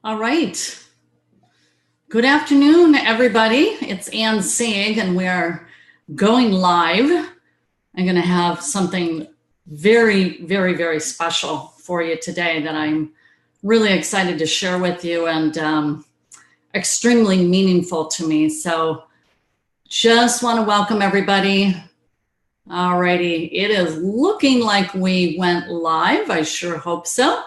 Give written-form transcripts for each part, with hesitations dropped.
All right. Good afternoon, everybody. It's Ann Sieg, and we are going live. I'm going to have something very, very, very special for you today that I'm really excited to share with you and extremely meaningful to me. So just want to welcome everybody. All righty. It is looking like we went live. I sure hope so.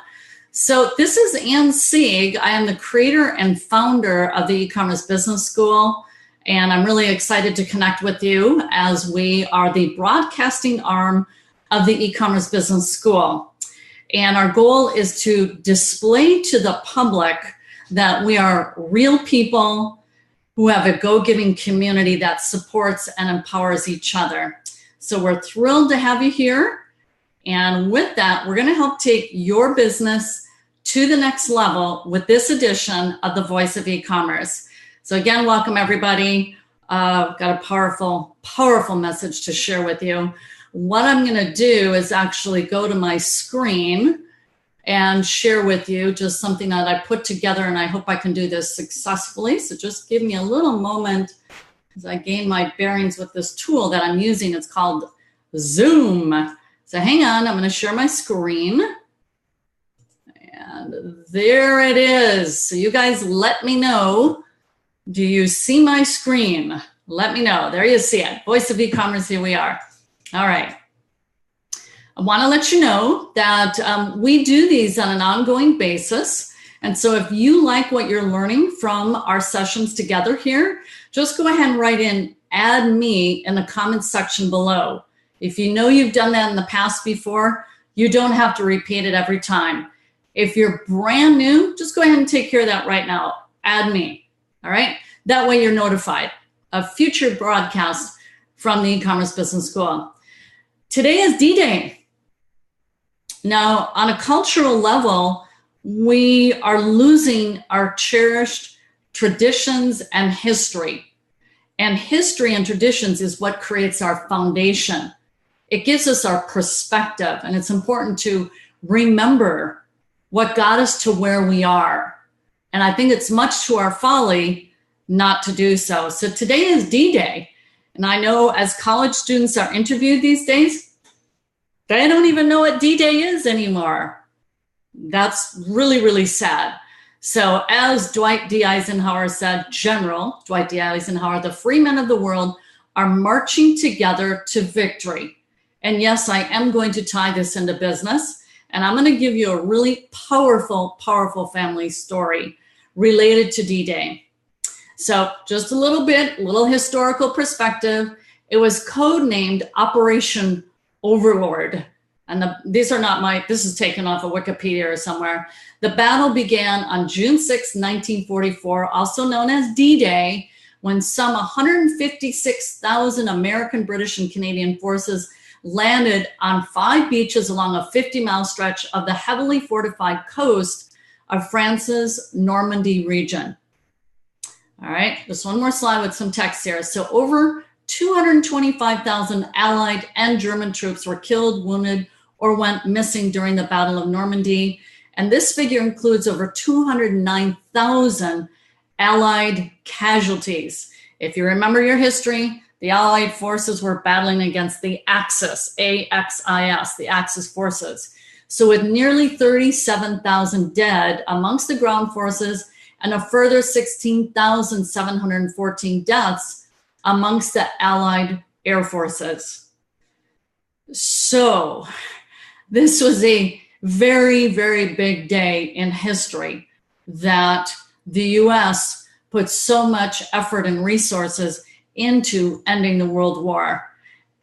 So this is Ann Sieg. I am the creator and founder of the E-commerce Business School, and I'm really excited to connect with you as we are the broadcasting arm of the E-commerce Business School. And our goal is to display to the public that we are real people who have a go-giving community that supports and empowers each other. So we're thrilled to have you here. And with that, we're going to help take your business to the next level with this edition of the Voice of E-commerce. So again, welcome everybody. Got a powerful, powerful message to share with you. What I'm going to do is actually go to my screen and share with you just something that I put together, and I hope I can do this successfully. So just give me a little moment as I gain my bearings with this tool that I'm using. It's called Zoom. So hang on, I'm going to share my screen. And there it is. So you guys let me know. Do you see my screen? Let me know. There you see it. Voice of E-commerce, here we are. All right. I want to let you know that we do these on an ongoing basis. And so if you like what you're learning from our sessions together here, just go ahead and write in "add me" in the comments section below. If you know you've done that in the past before, you don't have to repeat it every time. If you're brand new, just go ahead and take care of that right now. Add me, all right? That way you're notified of future broadcasts from the E-commerce Business School. Today is D-Day. Now, on a cultural level, we are losing our cherished traditions and history. And history and traditions is what creates our foundation. It gives us our perspective, and it's important to remember what got us to where we are. And I think it's much to our folly not to do so. So today is D-Day. And I know as college students are interviewed these days, they don't even know what D-Day is anymore. That's really, really sad. So as Dwight D. Eisenhower said, General Dwight D. Eisenhower, the free men of the world are marching together to victory. And yes, I am going to tie this into business. And I'm going to give you a really powerful, powerful family story related to D-Day. So just a little historical perspective. It was codenamed Operation Overlord. And this is taken off of Wikipedia or somewhere. The battle began on June 6, 1944, also known as D-Day, when some 156,000 American, British, and Canadian forces landed on 5 beaches along a 50-mile stretch of the heavily fortified coast of France's Normandy region. All right, just one more slide with some text here. So over 225,000 Allied and German troops were killed, wounded, or went missing during the Battle of Normandy. And this figure includes over 209,000 Allied casualties. If you remember your history, the Allied forces were battling against the Axis, A-X-I-S, the Axis forces. So with nearly 37,000 dead amongst the ground forces and a further 16,714 deaths amongst the Allied air forces. So this was a very, very big day in history that the US put so much effort and resources into ending the World War.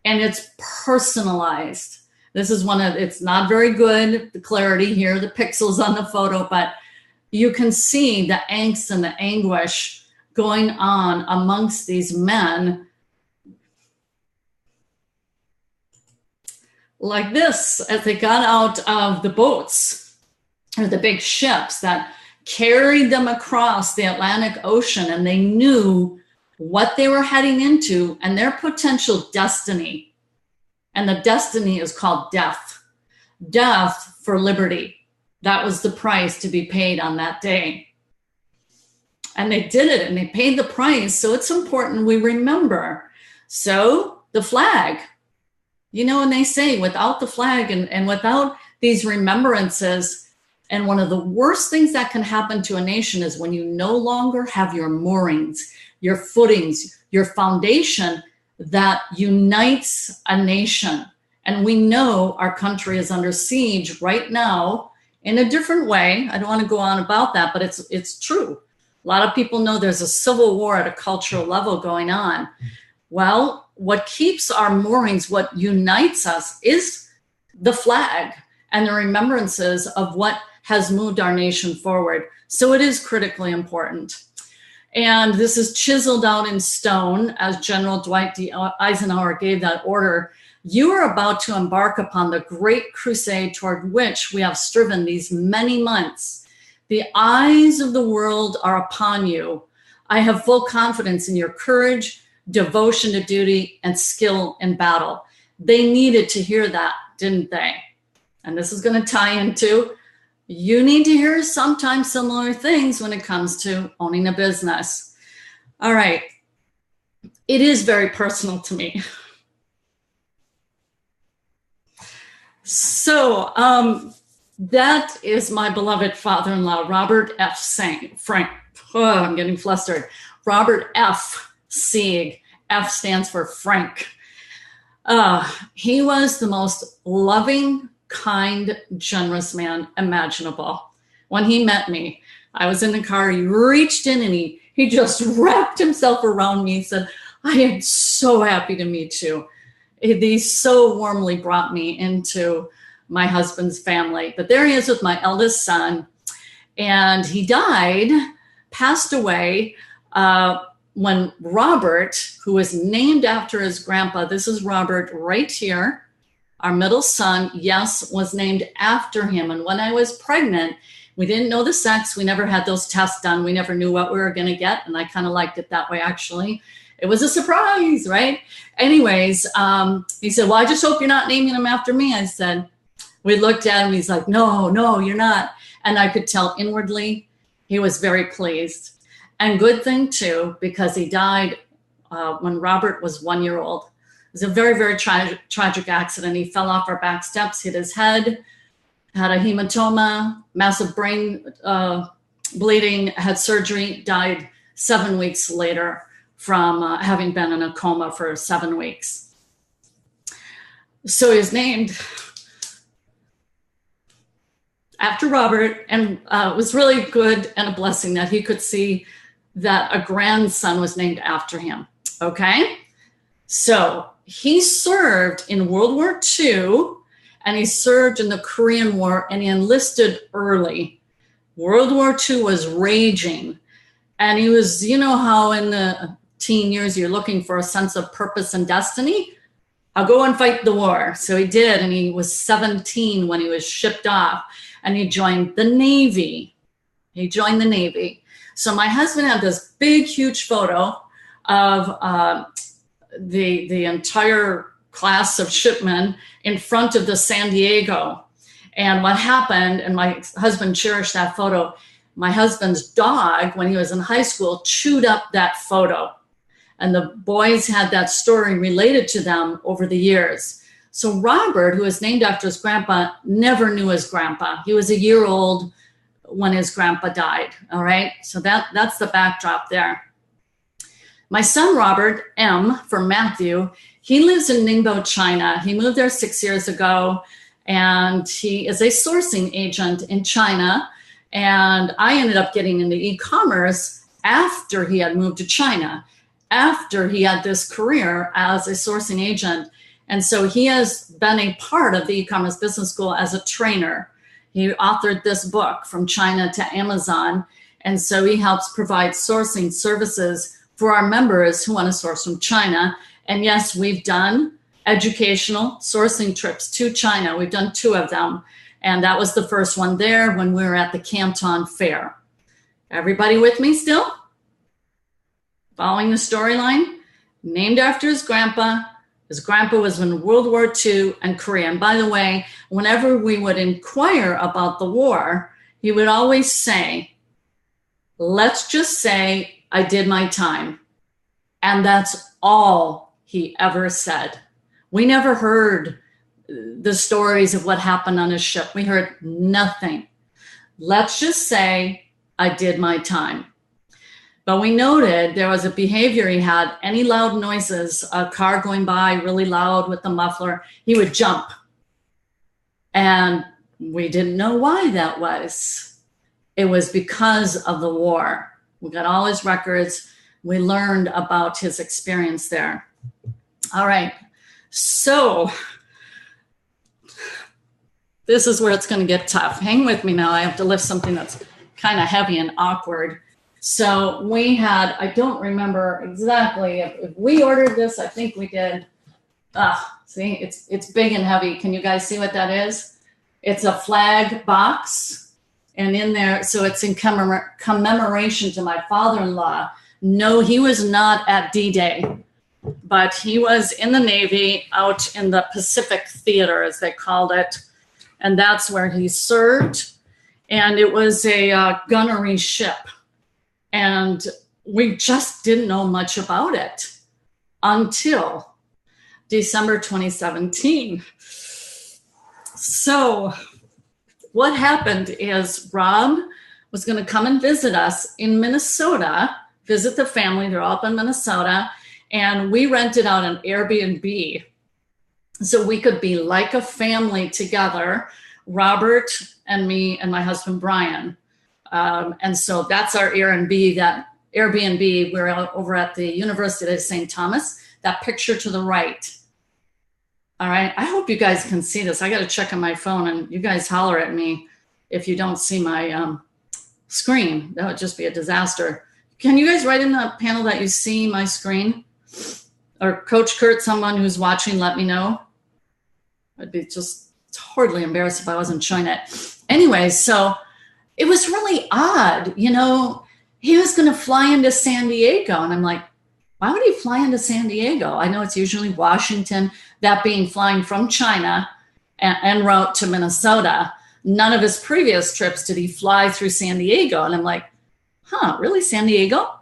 And it's personalized. This is it's not very good, the clarity here, the pixels on the photo, but you can see the angst and the anguish going on amongst these men like this as they got out of the boats or the big ships that carried them across the Atlantic Ocean, and they knew what they were heading into and their potential destiny. And the destiny is called death. Death for liberty. That was the price to be paid on that day. And they did it and they paid the price. So it's important we remember. So the flag, you know, and they say without the flag and without these remembrances, and one of the worst things that can happen to a nation is when you no longer have your moorings, your footings, your foundation that unites a nation. And we know our country is under siege right now in a different way. I don't want to go on about that, but it's true. A lot of people know there's a civil war at a cultural level going on. Well, what keeps our moorings, what unites us is the flag and the remembrances of what has moved our nation forward. So it is critically important. And this is chiseled out in stone as General Dwight D. Eisenhower gave that order. You are about to embark upon the great crusade toward which we have striven these many months. The eyes of the world are upon you. I have full confidence in your courage, devotion to duty, and skill in battle. They needed to hear that, didn't they? And this is going to tie into, you need to hear sometimes similar things when it comes to owning a business. All right. It is very personal to me. So that is my beloved father-in-law, Robert F. Frank. Oh, I'm getting flustered. Robert F. Sieg. F stands for Frank. He was the most loving, kind, generous man imaginable. When he met me, I was in the car, he reached in and he just wrapped himself around me. He said, I am so happy to meet you. He so warmly brought me into my husband's family. But there he is with my eldest son. And he died, passed away when Robert, who was named after his grandpa, this is Robert right here, our middle son, yes, was named after him. And when I was pregnant, we didn't know the sex. We never had those tests done. We never knew what we were going to get. And I kind of liked it that way, actually. It was a surprise, right? Anyways, he said, well, I just hope you're not naming him after me. I said, we looked at him. He's like, no, you're not. And I could tell inwardly he was very pleased. And good thing, too, because he died when Robert was 1 year old. It was a very, very tragic accident. He fell off our back steps, hit his head, had a hematoma, massive brain bleeding, had surgery, died 7 weeks later from having been in a coma for 7 weeks. So he was named after Robert, and it was really good and a blessing that he could see that a grandson was named after him, okay? So he served in World War II, and he served in the Korean War, and he enlisted early. World War II was raging, and he was, you know how in the teen years you're looking for a sense of purpose and destiny? I'll go and fight the war. So he did, and he was 17 when he was shipped off, and he joined the Navy. He joined the Navy. So my husband had this big, huge photo of the entire class of shipmen in front of the San Diego. And what happened, and my husband cherished that photo, my husband's dog, when he was in high school, chewed up that photo. And the boys had that story related to them over the years. So Robert, who was named after his grandpa, never knew his grandpa. He was a year old when his grandpa died, all right? So that's the backdrop there. My son, Robert, M, for Matthew, he lives in Ningbo, China. He moved there 6 years ago, and he is a sourcing agent in China. And I ended up getting into e-commerce after he had moved to China, after he had this career as a sourcing agent. And so he has been a part of the e-commerce business school as a trainer. He authored this book, From China to Amazon. And so he helps provide sourcing services for our members who want to source from China. And yes, we've done educational sourcing trips to China. We've done 2 of them. And that was the first one there when we were at the Canton Fair. Everybody with me still? Following the storyline? Named after his grandpa. His grandpa was in World War II and Korea. And by the way, whenever we would inquire about the war, he would always say, let's just say I did my time. And that's all he ever said. We never heard the stories of what happened on his ship. We heard nothing. Let's just say I did my time. But we noted there was a behavior he had. Any loud noises, a car going by really loud with the muffler, he would jump. And we didn't know why that was. It was because of the war. We got all his records. We learned about his experience there. All right. So this is where it's going to get tough. Hang with me now. I have to lift something that's kind of heavy and awkward. So we had, I don't remember exactly if we ordered this. I think we did. See, it's big and heavy. Can you guys see what that is? It's a flag box. And in there, so it's in commemoration to my father-in-law. No, he was not at D-Day, but he was in the Navy out in the Pacific Theater, as they called it. And that's where he served. And it was a gunnery ship. And we just didn't know much about it until December 2017. So what happened is Rob was going to come and visit us in Minnesota, visit the family. They're all up in Minnesota. And we rented out an Airbnb so we could be like a family together, Robert and me and my husband, Brian. And so that's our Airbnb. That Airbnb, we're over at the University of St. Thomas, that picture to the right. All right. I hope you guys can see this. I got to check on my phone, and you guys holler at me if you don't see my screen. That would just be a disaster. Can you guys write in the panel that you see my screen? Or Coach Kurt, someone who's watching, let me know. I'd be just totally embarrassed if I wasn't showing it. Anyway, so it was really odd. You know, he was going to fly into San Diego. And I'm like, why would he fly into San Diego? I know it's usually Washington, that being flying from China en route to Minnesota. None of his previous trips did he fly through San Diego. And I'm like, really, San Diego?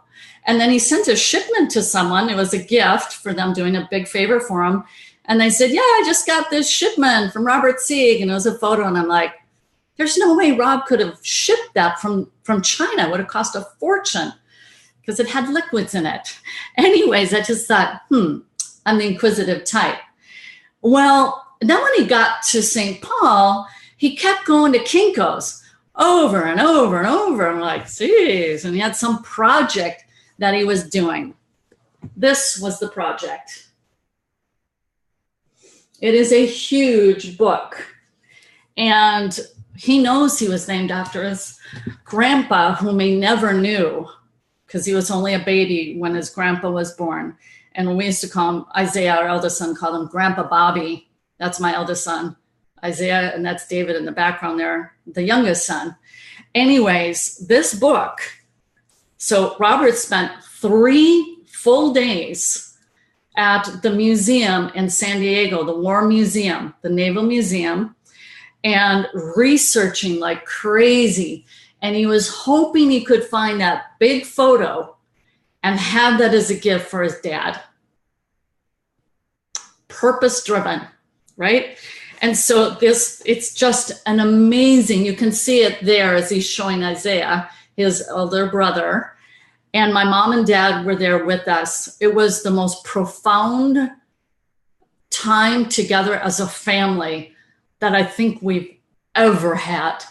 And then he sent a shipment to someone. It was a gift for them doing a big favor for him. And they said, yeah, I just got this shipment from Robert Sieg. And it was a photo. And I'm like, there's no way Rob could have shipped that from China. It would have cost a fortune because it had liquids in it. Anyways, I just thought, I'm the inquisitive type. Well, then when he got to St. Paul, he kept going to Kinko's over and over and over. I'm like, geez. And he had some project that he was doing. This was the project. It is a huge book. And he knows he was named after his grandpa, whom he never knew because he was only a baby when his grandpa was born. And we used to call him Isaiah, our eldest son, called him Grandpa Bobby. That's my eldest son, Isaiah, and that's David in the background there, the youngest son. Anyways, this book, so Robert spent 3 full days at the museum in San Diego, the War Museum, the Naval Museum, and researching like crazy. And he was hoping he could find that big photo and have that as a gift for his dad. Purpose-driven, right? And so it's just an amazing, you can see it there as he's showing Isaiah, his elder brother. And my mom and dad were there with us. It was the most profound time together as a family that I think we've ever had.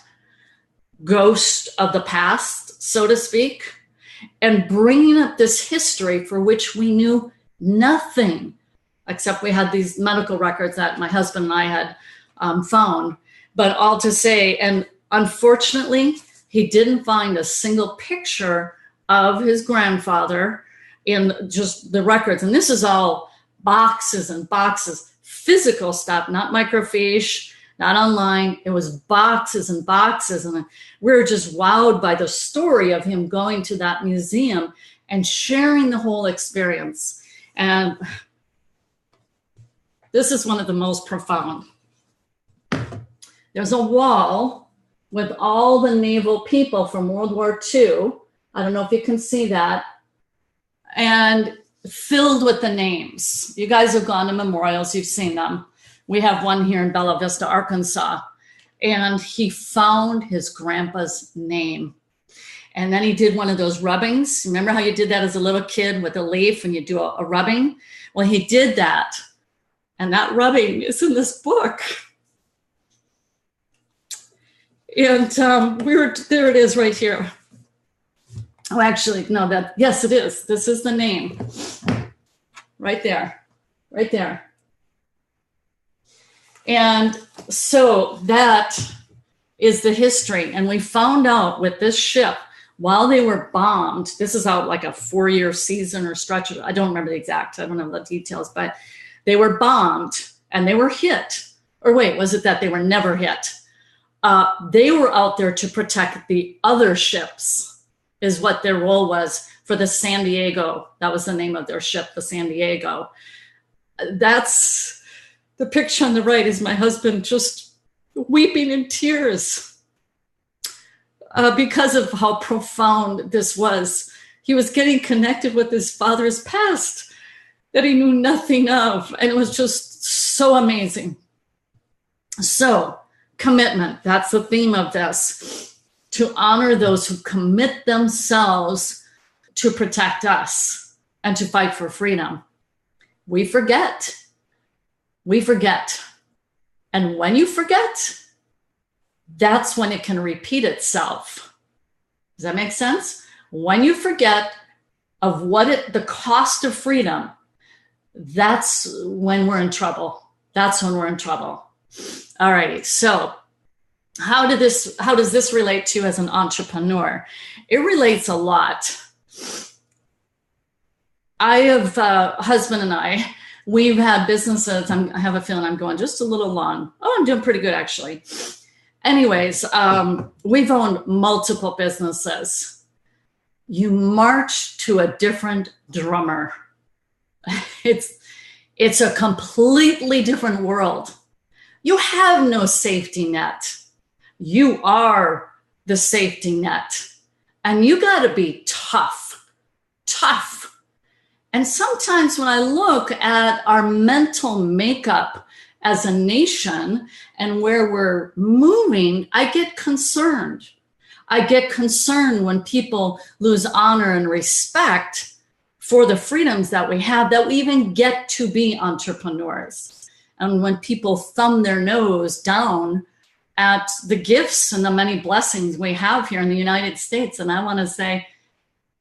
Ghost of the past, so to speak, and bringing up this history for which we knew nothing, except we had these medical records that my husband and I had found. But all to say, and unfortunately, he didn't find a single picture of his grandfather in just the records. And this is all boxes and boxes, physical stuff, not microfiche, not online. It was boxes and boxes. And we were just wowed by the story of him going to that museum and sharing the whole experience. And this is one of the most profound. There's a wall with all the naval people from World War II I don't know if you can see that. And filled with the names. You guys have gone to memorials, you've seen them. We have one here in Bella Vista, Arkansas. And he found his grandpa's name. And then he did one of those rubbings. Remember how you did that as a little kid with a leaf and you do a rubbing? Well, he did that. And that rubbing is in this book. And there it is right here. Oh, actually, no, yes, it is. This is the name. Right there, right there. And so that is the history. And we found out with this ship, while they were bombed, this is out like a 4-year season or stretch. I don't remember the exact, I don't know the details, but they were bombed and they were hit. Or wait, was it that they were never hit? They were out there to protect the other ships, is what their role was for the San Diego. That was the name of their ship, the San Diego. That's the picture on the right is my husband just weeping in tears because of how profound this was. He was getting connected with his father's past that he knew nothing of. And it was just so amazing. So commitment, that's the theme of this. To honor those who commit themselves to protect us and to fight for freedom. We forget. We forget. And when you forget, that's when it can repeat itself. Does that make sense? When you forget of the cost of freedom, that's when we're in trouble. That's when we're in trouble. All righty, so how does this relate to as an entrepreneur? It relates a lot. I have husband and I, we've had businesses. I have a feeling I'm going just a little long. Oh, I'm doing pretty good actually. Anyways, we've owned multiple businesses. You march to a different drummer. It's a completely different world. You have no safety net. You are the safety net. And you got to be tough, tough. And sometimes when I look at our mental makeup as a nation and where we're moving, I get concerned. I get concerned when people lose honor and respect for the freedoms that we have, that we even get to be entrepreneurs. And when people thumb their nose down at the gifts and the many blessings we have here in the United States. And I want to say,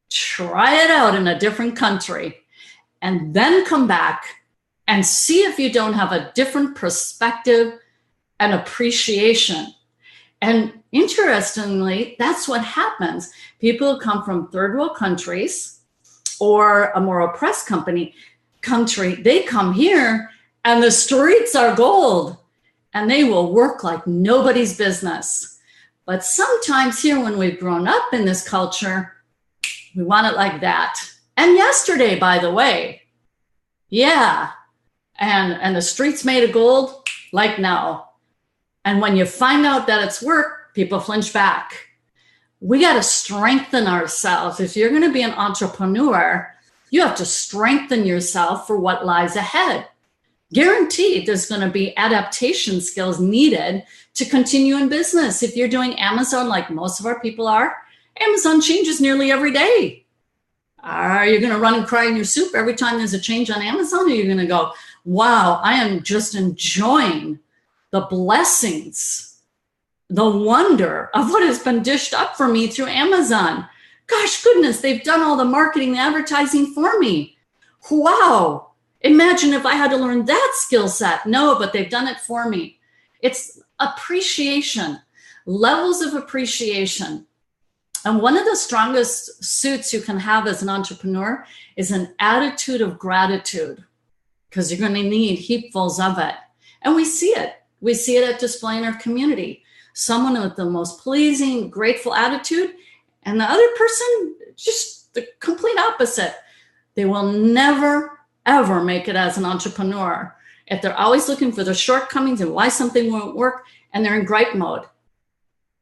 try it out in a different country and then come back and see if you don't have a different perspective and appreciation. And interestingly, that's what happens. People who come from third world countries or a more oppressed country, they come here and the streets are gold. And they will work like nobody's business. But sometimes here, when we've grown up in this culture, we want it like that. And yesterday, by the way, yeah. And the streets made of gold, like now. And when you find out that it's work, people flinch back. We got to strengthen ourselves. If you're going to be an entrepreneur, you have to strengthen yourself for what lies ahead. Guaranteed there's going to be adaptation skills needed to continue in business. If you're doing Amazon like most of our people are, Amazon changes nearly every day. Are you going to run and cry in your soup every time there's a change on Amazon? Or are you going to go, wow, I am just enjoying the blessings, the wonder of what has been dished up for me through Amazon. Gosh, goodness, they've done all the marketing and advertising for me. Wow. Imagine if I had to learn that skill set. No, but they've done it for me. It's appreciation, levels of appreciation. And one of the strongest suits you can have as an entrepreneur is an attitude of gratitude, because you're going to need heapfuls of it. And we see it. We see it at display in our community. Someone with the most pleasing, grateful attitude, and the other person, just the complete opposite. They will never ever make it as an entrepreneur if they're always looking for the shortcomings and why something won't work, and they're in gripe mode.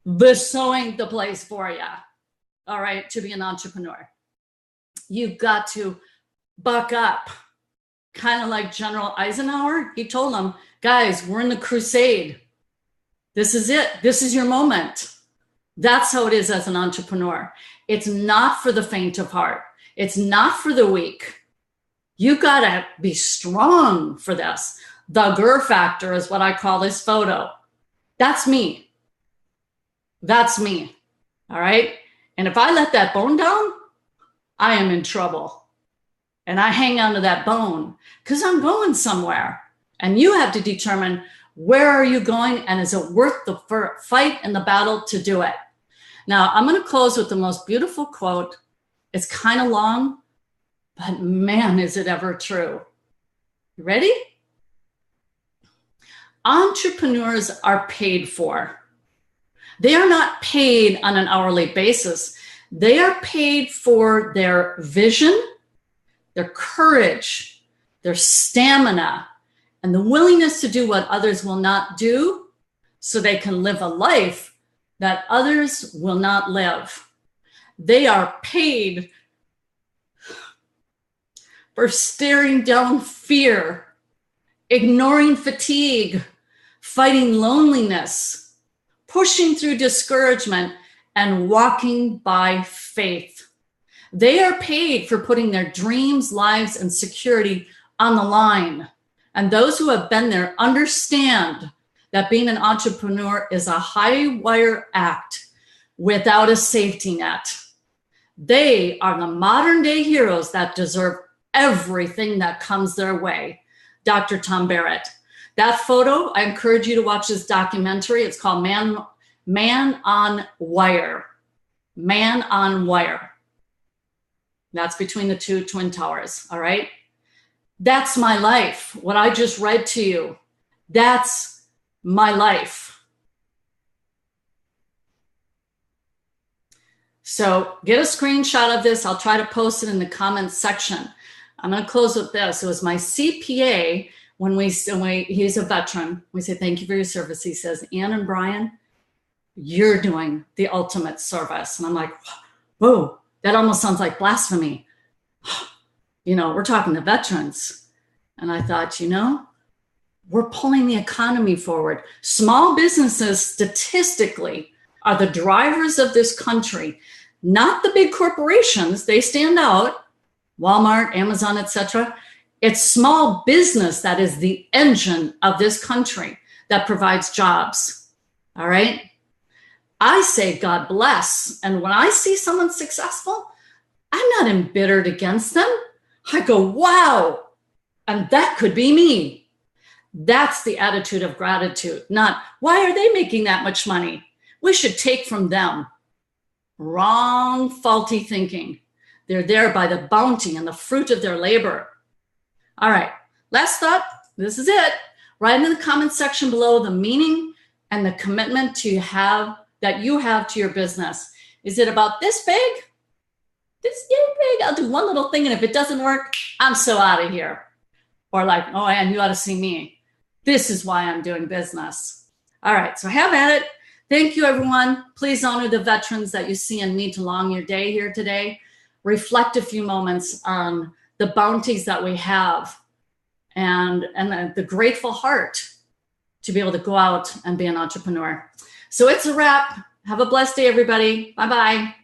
This sewing the place for you. all right, to be an entrepreneur. You've got to buck up. Kind of like General Eisenhower. He told them, guys, we're in the crusade. This is it. This is your moment. That's how it is as an entrepreneur. It's not for the faint of heart. It's not for the weak. You got to be strong for this. The Grrr factor is what I call this photo. That's me. That's me. All right. And if I let that bone down, I am in trouble. And I hang on to that bone because I'm going somewhere. And you have to determine, where are you going? And is it worth the fight and the battle to do it? Now, I'm going to close with the most beautiful quote. It's kind of long, but man, is it ever true. You ready? Entrepreneurs are paid for. They are not paid on an hourly basis. They are paid for their vision, their courage, their stamina, and the willingness to do what others will not do so they can live a life that others will not live. They are paid for staring down fear, ignoring fatigue, fighting loneliness, pushing through discouragement, and walking by faith. They are paid for putting their dreams, lives, and security on the line. And those who have been there understand that being an entrepreneur is a high wire act without a safety net. They are the modern day heroes that deserve everything that comes their way. Dr. Tom Barrett. That photo, I encourage you to watch this documentary. It's called Man on Wire. Man on Wire. That's between the two Twin Towers, all right? That's my life. What I just read to you, that's my life. So get a screenshot of this. I'll try to post it in the comments section. I'm going to close with this. It was my CPA when he's a veteran. We say, thank you for your service. He says, Ann and Brian, you're doing the ultimate service. And I'm like, whoa, that almost sounds like blasphemy. We're talking to veterans. And I thought, we're pulling the economy forward. Small businesses statistically are the drivers of this country, not the big corporations. They stand out, Walmart, Amazon, etc. It's small business that is the engine of this country that provides jobs. All right. I say, God bless. And when I see someone successful, I'm not embittered against them. I go, wow, and that could be me. That's the attitude of gratitude, not why are they making that much money? We should take from them. Wrong, faulty thinking. They're there by the bounty and the fruit of their labor. All right, last thought, this is it. Write in the comment section below the meaning and the commitment that you have to your business. Is it about this big? This big? I'll do one little thing, and if it doesn't work, I'm so out of here. Or like, oh, and you ought to see me. This is why I'm doing business. All right, so have at it. Thank you, everyone. Please honor the veterans that you see and meet along your day here today. Reflect a few moments on the bounties that we have and the grateful heart to be able to go out and be an entrepreneur. So it's a wrap. Have a blessed day, everybody. Bye-bye.